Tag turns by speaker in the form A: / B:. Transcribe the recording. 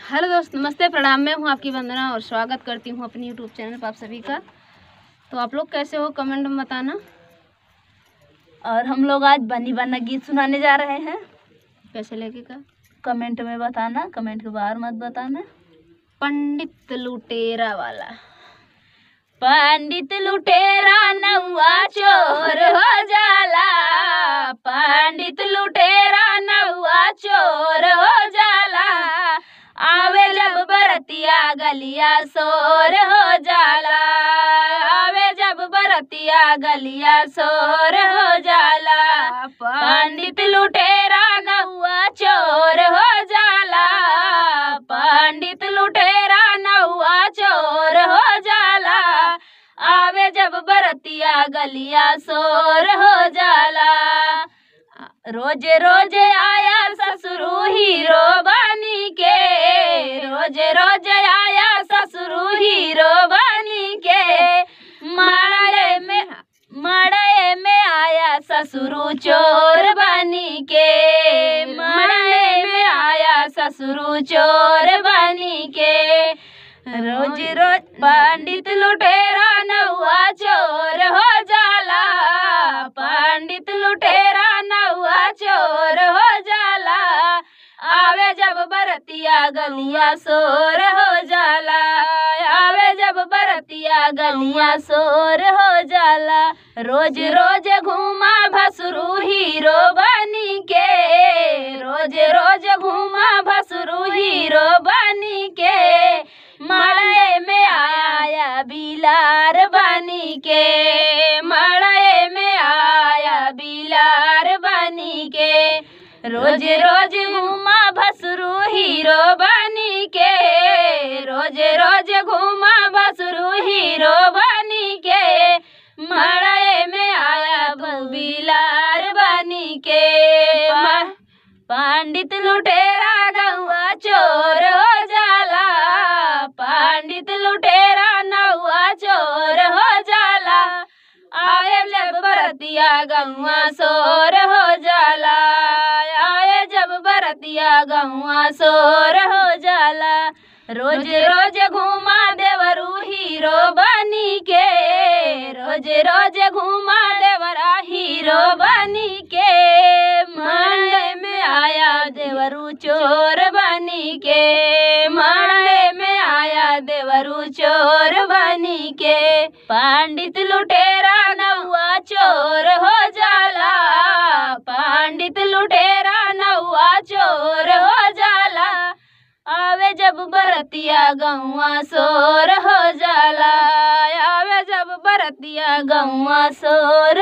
A: Hello दोस्त, नमस्ते, प्रणाम। मैं हूँ आपकी वंदना और स्वागत करती हूँ अपनी यूट्यूब चैनल पर आप सभी का। तो आप लोग कैसे हो, कमेंट में बताना।
B: और हम लोग आज बनी बना गीत सुनाने जा रहे हैं।
A: कैसे लगेगा
B: कमेंट में बताना, कमेंट के बाहर मत बताना।
A: पंडित लुटेरा वाला।
B: पंडित लुटेरा नौआ चोर हो जाला, पंडित लुटेरा नौआ चोर हो जाला। आवे जब बरतिया गलिया शोर हो जाला, आवे जब बरतिया गलिया शोर हो जाला। पंडित लुटेरा नौआ चोर हो जाला, पंडित लुटेरा नौआ चोर हो जाला। आवे जब बरतिया गलिया शोर हो जाला। रोजे रोजे आया ससुरु हीरो बनी के, रोजे रोजे आया ससुरु हीरो बनी के। मड़े में आया ससुरु चोर बनी के, मड़े में आया ससुरु चोर बनी के। रोज रोज पंडित लुटेरा नौआ चोर हो जाला, पंडित लुटेरा नौआ चोर हो जाला। आवे जब बरतिया गलिया शोर हो जाला, आवे जब बरतिया गलिया शोर हो जाला। रोज रोज घूमा भसुरु हीरो बनी के, रोज रोज घूमा भसुरु हीरो बनी के। मड़े में आया बिलार बनी के, मड़े में आया बिलार बनी के। रोज रोज घूमा भसुरु हीरो बनी के, रोज रोज घूमा भसुरु हीरो बनी के। मड़े में आया बिलार बनी के। पंडित लुटेरा नौआ चोर हो जाला, पंडित लुटेरा नौआ चोर हो जाला। आवे जब बरतिया गौआ शोर हो जाला, आवे जब बरतिया गौआ शोर हो जाला। रोज रोज घूमा देवरू हीरो बनी के, रोज रोज घूमा देवरा हीरो बनी के। मड़े में आया देवरू चोर बनी के, मड़े में आया देवरू चोर बनी के। पंडित लुटेरा नौआ चोर हो जाला, पंडित लुटेरा नौआ चोर हो जाला। आवे जब बरतिया गौआ शोर हो जाला, आवे जब बरतिया गौआ शोर